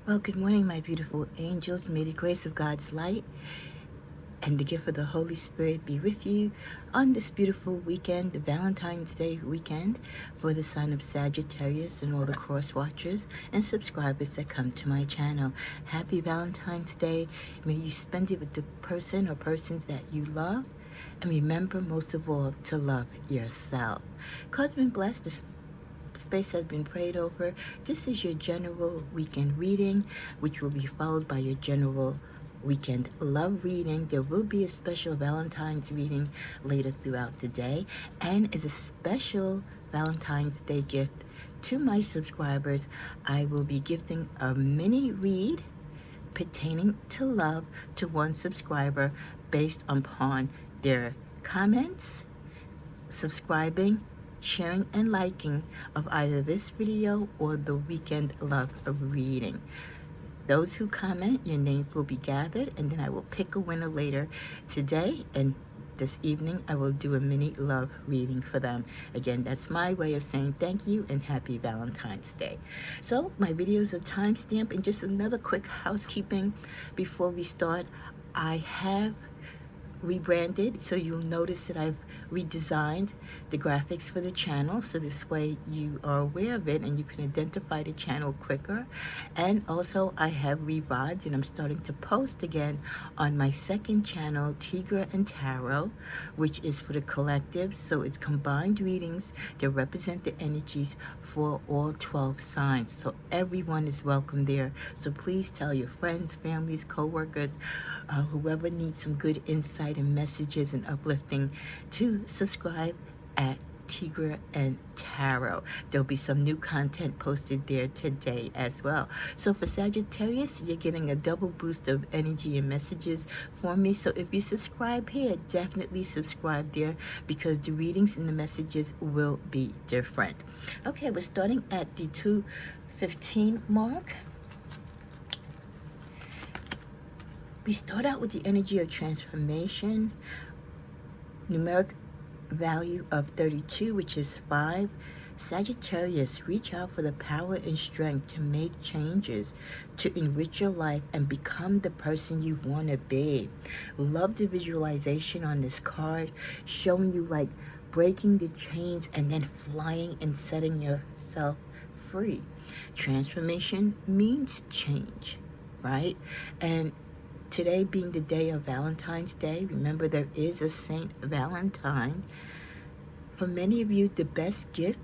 Well, good morning, my beautiful angels. May the grace of God's light and the gift of the Holy Spirit be with you on this beautiful weekend, the Valentine's Day weekend, for the sign of Sagittarius and all the cross watchers and subscribers that come to my channel. Happy Valentine's Day. May you spend it with the person or persons that you love. And remember, most of all, to love yourself. God's been blessed. This space has been prayed over. This is your general weekend reading, which will be followed by your general weekend love reading. There will be a special Valentine's reading later throughout the day, and as a special Valentine's Day gift to my subscribers, I will be gifting a mini read pertaining to love to one subscriber based upon their comments, subscribing, sharing, and liking of either this video or the weekend love reading. Those who comment, your names will be gathered, and then I will pick a winner later today, and this evening I will do a mini love reading for them. Again, that's my way of saying thank you and happy Valentine's Day. So my videos are timestamped, and just another quick housekeeping before we start. I have rebranded, so you'll notice that I've redesigned the graphics for the channel, so this way you are aware of it and you can identify the channel quicker. And also I have revised, and I'm starting to post again on my second channel, Tigra and Tarot, which is for the collective. So it's combined readings that represent the energies for all 12 signs, so everyone is welcome there. So please tell your friends, families, co-workers, whoever needs some good insight and messages and uplifting, to subscribe at Tigra and Tarot. There'll be some new content posted there today as well. So for Sagittarius, you're getting a double boost of energy and messages for me. So if you subscribe here, definitely subscribe there, because the readings and the messages will be different. Okay, we're starting at the 2:15 mark. We start out with the energy of transformation, numeric value of 32, which is 5. Sagittarius, reach out for the power and strength to make changes, to enrich your life and become the person you want to be. Love the visualization on this card, showing you like breaking the chains and then flying and setting yourself free. Transformation means change, right? And today being the day of Valentine's Day, remember there is a Saint Valentine. For many of you, the best gift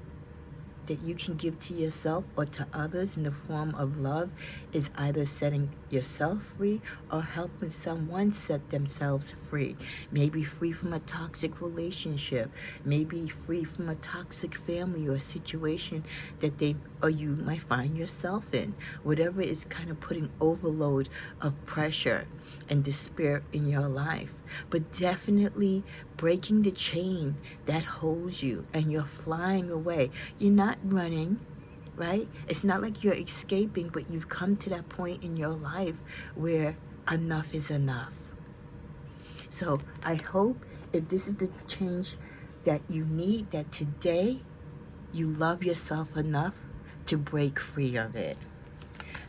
that you can give to yourself or to others in the form of love is either setting yourself free or helping someone set themselves free. Maybe free from a toxic relationship, maybe free from a toxic family or situation that they or you might find yourself in. Whatever is kind of putting overload of pressure and despair in your life. But definitely breaking the chain that holds you, and you're flying away. You're not running, right? It's not like you're escaping, but you've come to that point in your life where enough is enough. So I hope if this is the change that you need, that today you love yourself enough to break free of it.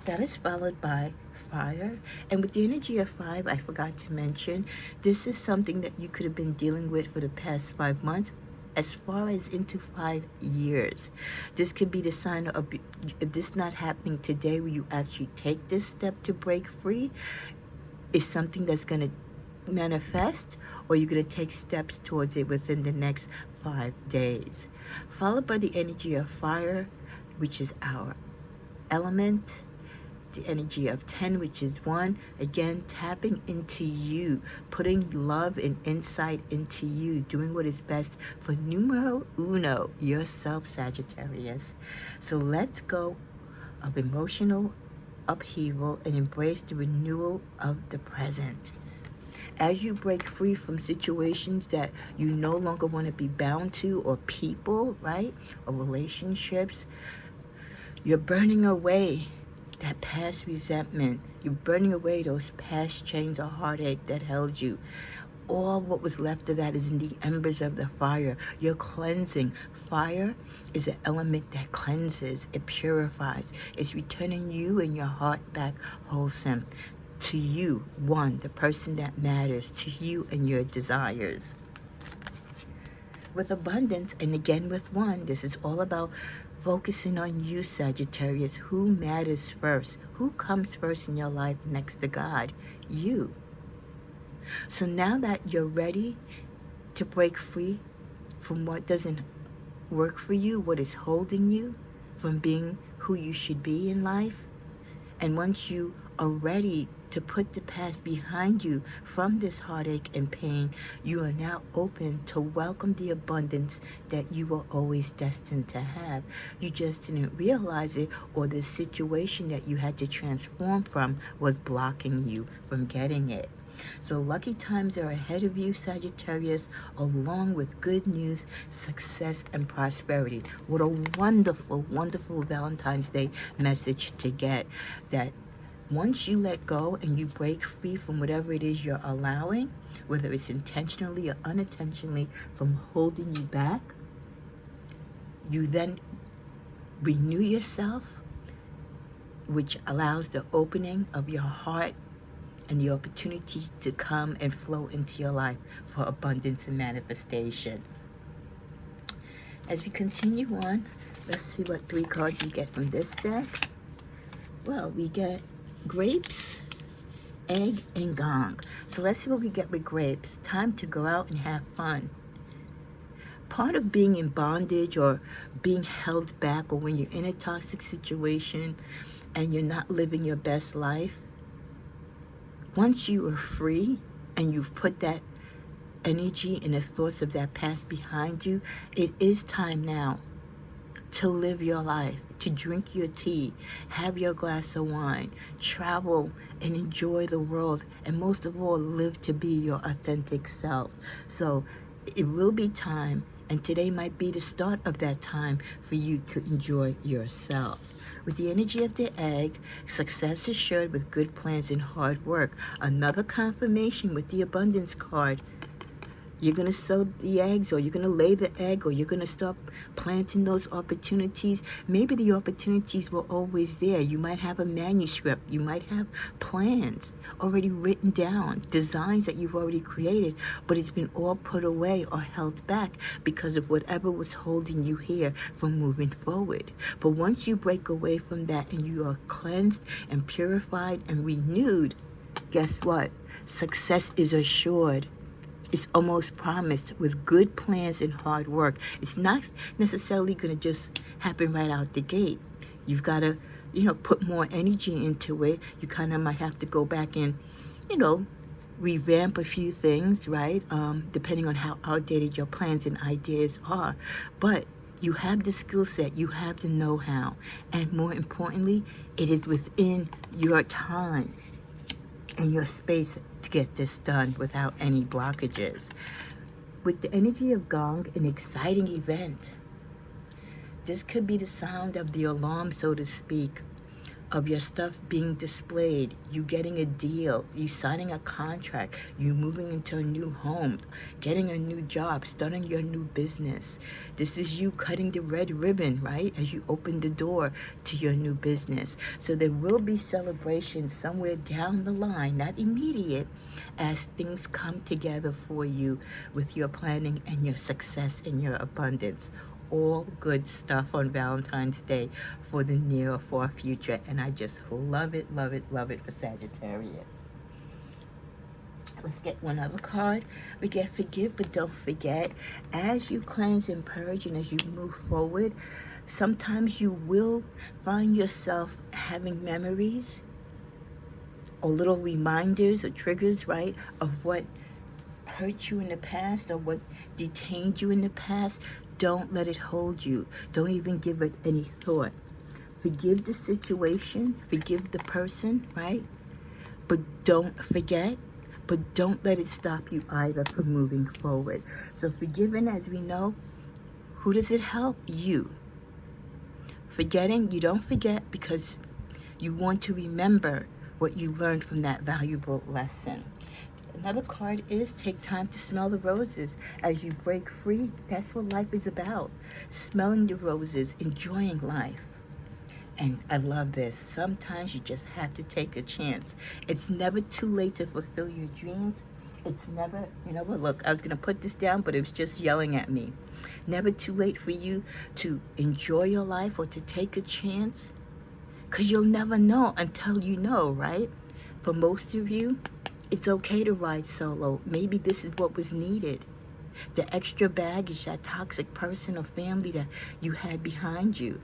That is followed by fire. And with the energy of 5, I forgot to mention, this is something that you could have been dealing with for the past 5 months, as far as into 5 years. This could be the sign of, if this not happening today, where you actually take this step to break free, is something that's going to manifest, or you're going to take steps towards it within the next 5 days. Followed by the energy of fire, which is our element. The energy of 10, which is 1, again tapping into you, putting love and insight into you, doing what is best for numero uno, yourself, Sagittarius. So let's go of emotional upheaval and embrace the renewal of the present. As you break free from situations that you no longer want to be bound to, or people, right, or relationships, you're burning away that past resentment. You're burning away those past chains of heartache that held you. all what was left of that is in the embers of the fire. You're cleansing. Fire is an element that cleanses, it purifies. It's returning you and your heart back wholesome. To you, one, the person that matters, to you and your desires. With abundance, and again with one, this is all about focusing on you, Sagittarius. Who matters first? Who comes first in your life next to God? You. So now that you're ready to break free from what doesn't work for you, what is holding you from being who you should be in life, and once you are ready to put the past behind you from this heartache and pain, you are now open to welcome the abundance that you were always destined to have. You just didn't realize it, or the situation that you had to transform from was blocking you from getting it. So lucky times are ahead of you, Sagittarius, along with good news, success, and prosperity. What a wonderful, wonderful Valentine's Day message to get, that once you let go and you break free from whatever it is you're allowing, whether it's intentionally or unintentionally, from holding you back, you then renew yourself, which allows the opening of your heart and the opportunities to come and flow into your life for abundance and manifestation. As we continue on, let's see what 3 cards you get from this deck. Well, we get grapes, egg, and gong. So let's see what we get with grapes. Time to go out and have fun. Part of being in bondage or being held back, or when you're in a toxic situation and you're not living your best life, once you are free and you've put that energy and the thoughts of that past behind you, it is time now to live your life, to drink your tea, have your glass of wine, travel and enjoy the world, and most of all, live to be your authentic self. So it will be time, and today might be the start of that time for you to enjoy yourself. With the energy of the egg, success is assured with good plans and hard work. Another confirmation with the abundance card. You're going to sow the eggs, or you're going to lay the egg, or you're going to start planting those opportunities. Maybe the opportunities were always there. You might have a manuscript. You might have plans already written down, designs that you've already created, but it's been all put away or held back because of whatever was holding you here from moving forward. But once you break away from that and you are cleansed and purified and renewed, guess what? Success is assured. It's almost promised with good plans and hard work. It's not necessarily going to just happen right out the gate. You've got to, put more energy into it. You kind of might have to go back and, revamp a few things, right? Depending on how outdated your plans and ideas are. But you have the skill set, you have the know-how, and more importantly, it is within your time and your space to get this done without any blockages. With the energy of gong, an exciting event. This could be the sound of the alarm, so to speak, of your stuff being displayed, you getting a deal, you signing a contract, you moving into a new home, getting a new job, starting your new business. This is you cutting the red ribbon, right, as you open the door to your new business. So there will be celebration somewhere down the line, not immediate, as things come together for you with your planning and your success and your abundance. All good stuff on Valentine's Day for the near or far future, and I just love it, love it, love it for Sagittarius. Let's get one other card. We get forgive but don't forget. As you cleanse and purge and as you move forward, sometimes you will find yourself having memories or little reminders or triggers, right, of what hurt you in the past or what detained you in the past. Don't let it hold you. Don't even give it any thought. Forgive the situation, forgive the person, right? But don't forget, but don't let it stop you either from moving forward. So forgiving, as we know, who does it help? You. Forgetting, you don't forget because you want to remember what you learned from that valuable lesson. Another card is take time to smell the roses as you break free. That's what life is about. Smelling the roses, enjoying life. And I love this. Sometimes you just have to take a chance. It's never too late to fulfill your dreams. It's never, you know what, look, I was going to put this down, but it was just yelling at me. Never too late for you to enjoy your life or to take a chance. Because you'll never know until you know, right? For most of you, it's okay to ride solo. Maybe this is what was needed. The extra baggage, that toxic person or family that you had behind you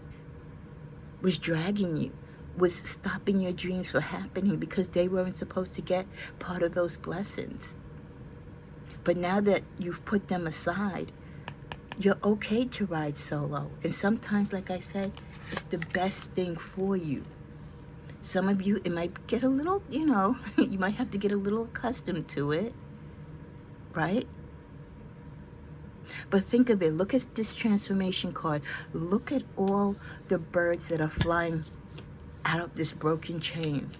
was dragging you, was stopping your dreams from happening because they weren't supposed to get part of those blessings. But now that you've put them aside, you're okay to ride solo. And sometimes, like I said, it's the best thing for you. Some of you, it might get a little, you know, you might have to get a little accustomed to it, right? But think of it. Look at this transformation card. Look at all the birds that are flying out of this broken chain.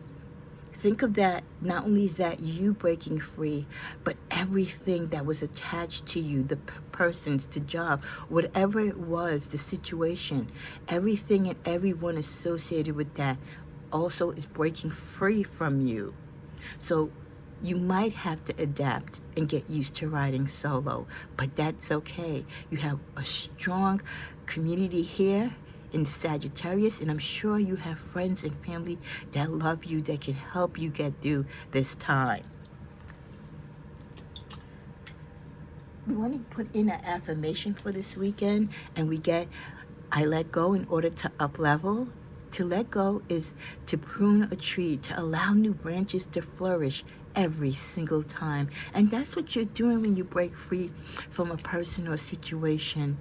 Think of that. Not only is that you breaking free, but everything that was attached to you, the persons, the job, whatever it was, the situation, everything and everyone associated with that also is breaking free from you. So you might have to adapt and get used to riding solo, but that's okay. You have a strong community here in Sagittarius, and I'm sure you have friends and family that love you, that can help you get through this time. We want to put in an affirmation for this weekend, and we get, I let go in order to up level. To let go is to prune a tree, to allow new branches to flourish every single time. And that's what you're doing when you break free from a person or situation.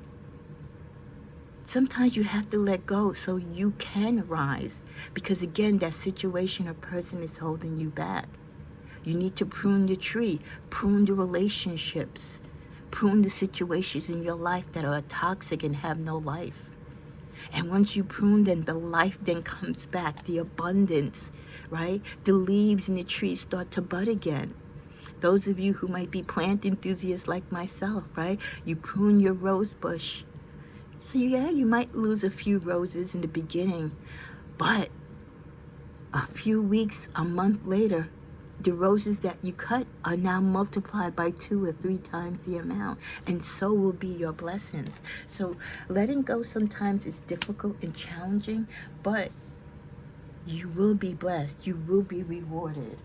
Sometimes you have to let go so you can rise. Because again, that situation or person is holding you back. You need to prune the tree, prune the relationships, prune the situations in your life that are toxic and have no life. And once you prune, then the life then comes back, the abundance, right? The leaves in the tree start to bud again. Those of you who might be plant enthusiasts like myself, right? You prune your rose bush. So yeah, you might lose a few roses in the beginning, but a few weeks, a month later, the roses that you cut are now multiplied by 2 or 3 times the amount, and so will be your blessings. So letting go sometimes is difficult and challenging, but you will be blessed. You will be rewarded.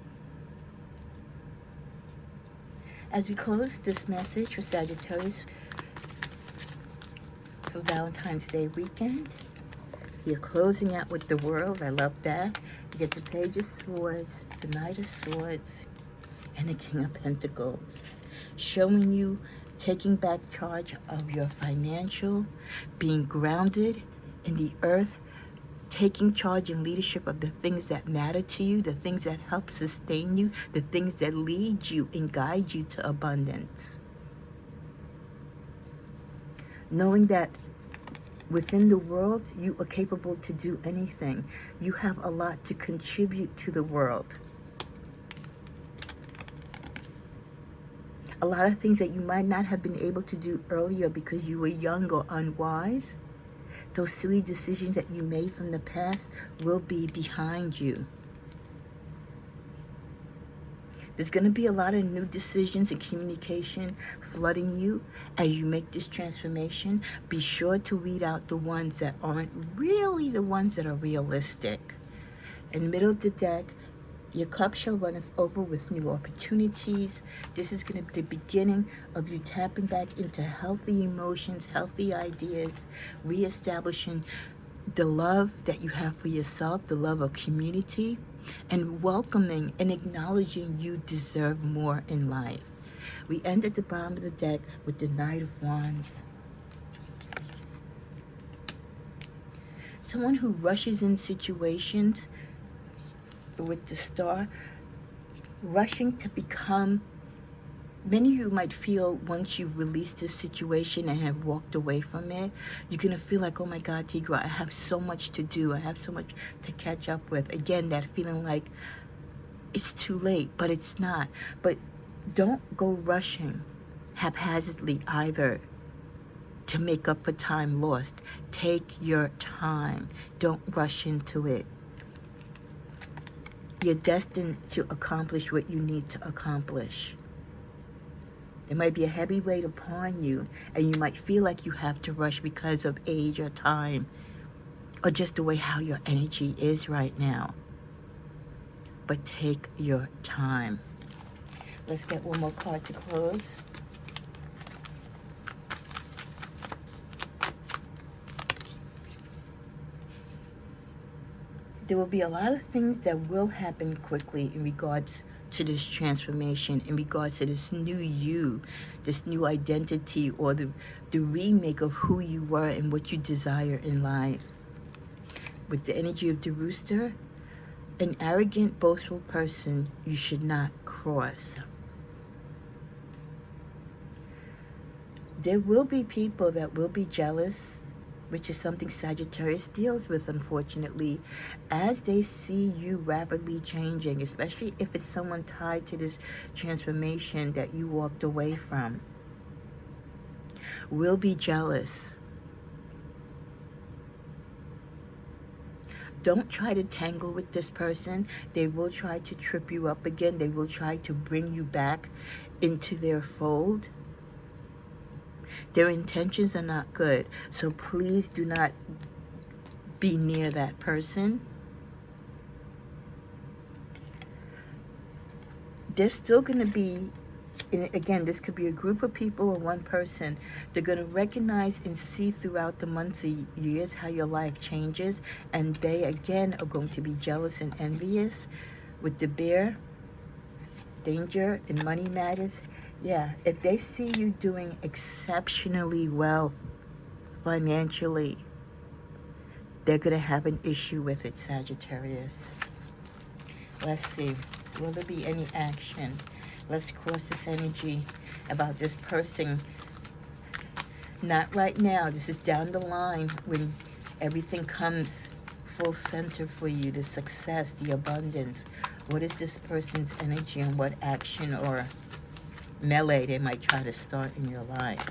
As we close this message for Sagittarius for Valentine's Day weekend, you're closing out with the World. I love that. You get the Page of Swords, the Knight of Swords, and the King of Pentacles, showing you taking back charge of your financial, being grounded in the earth, taking charge and leadership of the things that matter to you, the things that help sustain you, the things that lead you and guide you to abundance. Knowing that within the world, you are capable to do anything. You have a lot to contribute to the world. A lot of things that you might not have been able to do earlier because you were young or unwise, those silly decisions that you made from the past will be behind you. There's going to be a lot of new decisions and communication flooding you as you make this transformation. Be sure to weed out the ones that aren't really the ones that are realistic. In the middle of the deck, your cup shall runneth over with new opportunities. This is going to be the beginning of you tapping back into healthy emotions, healthy ideas, reestablishing the love that you have for yourself, the love of community, and welcoming and acknowledging you deserve more in life. We end at the bottom of the deck with the Knight of Wands. Someone who rushes in situations with the Star, rushing to become, many of you might feel once you've released this situation and have walked away from it, you're going to feel like, oh my God, Tigra, I have so much to do. I have so much to catch up with. Again, that feeling like it's too late, but it's not. But Don't go rushing haphazardly either to make up for time lost. Take your time. Don't rush into it. You're destined to accomplish what you need to accomplish. There might be a heavy weight upon you, and you might feel like you have to rush because of age or time, or just the way how your energy is right now. But take your time. Let's get one more card to close. There will be a lot of things that will happen quickly in regards to this transformation, in regards to this new you, this new identity, or the remake of who you were and what you desire in life. With the energy of the rooster, an arrogant, boastful person you should not cross. There will be people that will be jealous, which is something Sagittarius deals with, unfortunately, as they see you rapidly changing, especially if it's someone tied to this transformation that you walked away from. Will be jealous. Don't try to tangle with this person. They will try to trip you up again. They will try to bring you back into their fold. Their intentions are not good. So please do not be near that person. There's still going to be, and again, this could be a group of people or one person. They're going to recognize and see throughout the months and years how your life changes. And they, again, are going to be jealous and envious. With the bear, danger and money matters. Yeah, if they see you doing exceptionally well financially, they're going to have an issue with it, Sagittarius. Let's see. Will there be any action? Let's cross this energy about this person. Not right now. This is down the line when everything comes full center for you. The success, the abundance. What is this person's energy and what action or melee they might try to start in your life?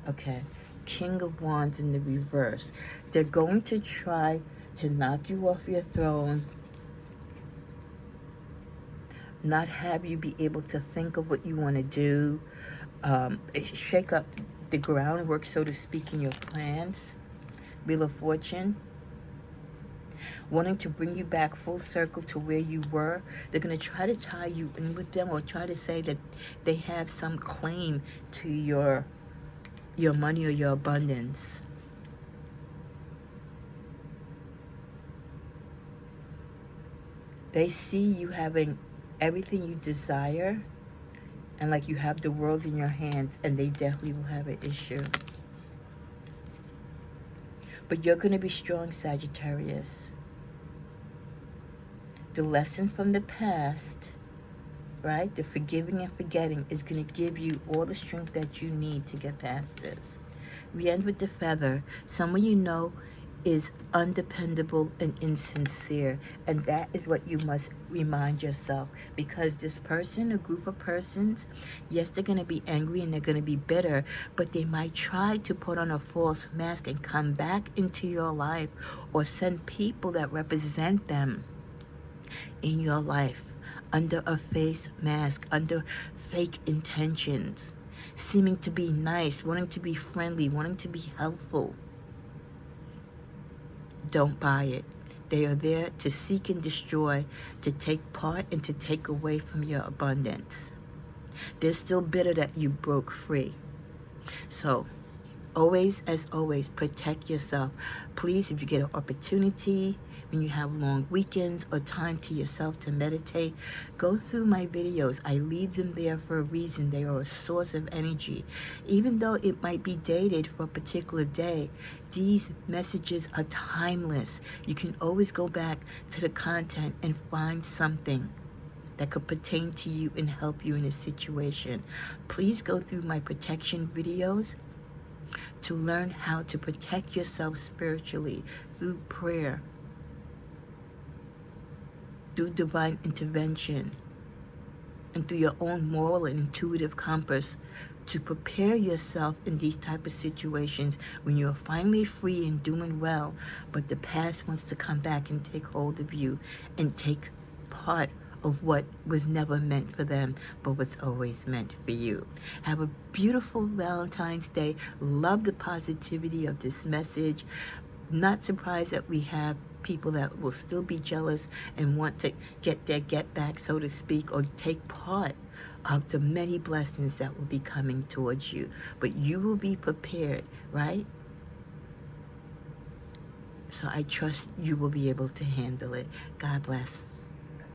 Okay. King of Wands in the reverse. They're going to try to knock you off your throne, not have you be able to think of what you want to do, shake up the groundwork, so to speak, in your plans. Wheel of Fortune, wanting to bring you back full circle to where you were. They're going to try to tie you in with them, or try to say that they have some claim to your money or your abundance. They see you having everything you desire, and like you have the world in your hands, and they definitely will have an issue. But you're going to be strong, Sagittarius. The lesson from the past, right? The forgiving and forgetting is going to give you all the strength that you need to get past this. We end with the feather. Someone you know is undependable and insincere, and that is what you must remind yourself, because this person, a group of persons, yes, they're going to be angry and they're going to be bitter, but they might try to put on a false mask and come back into your life, or send people that represent them in your life under a face mask, under fake intentions, seeming to be nice, wanting to be friendly, wanting to be helpful. Don't buy it. They are there to seek and destroy, to take part and to take away from your abundance. They're still bitter that you broke free. So always, as always, protect yourself. Please, if you get an opportunity, when you have long weekends or time to yourself to meditate, go through my videos. I leave them there for a reason. They are a source of energy. Even though it might be dated for a particular day, these messages are timeless. You can always go back to the content and find something that could pertain to you and help you in a situation. Please go through my protection videos to learn how to protect yourself spiritually through prayer, through divine intervention, and through your own moral and intuitive compass to prepare yourself in these type of situations when you're finally free and doing well, but the past wants to come back and take hold of you and take part of what was never meant for them, but was always meant for you. Have a beautiful Valentine's Day. Love the positivity of this message. Not surprised that we have people that will still be jealous and want to get their get back, so to speak, or take part of the many blessings that will be coming towards you. But you will be prepared, right? So I trust you will be able to handle it. God bless.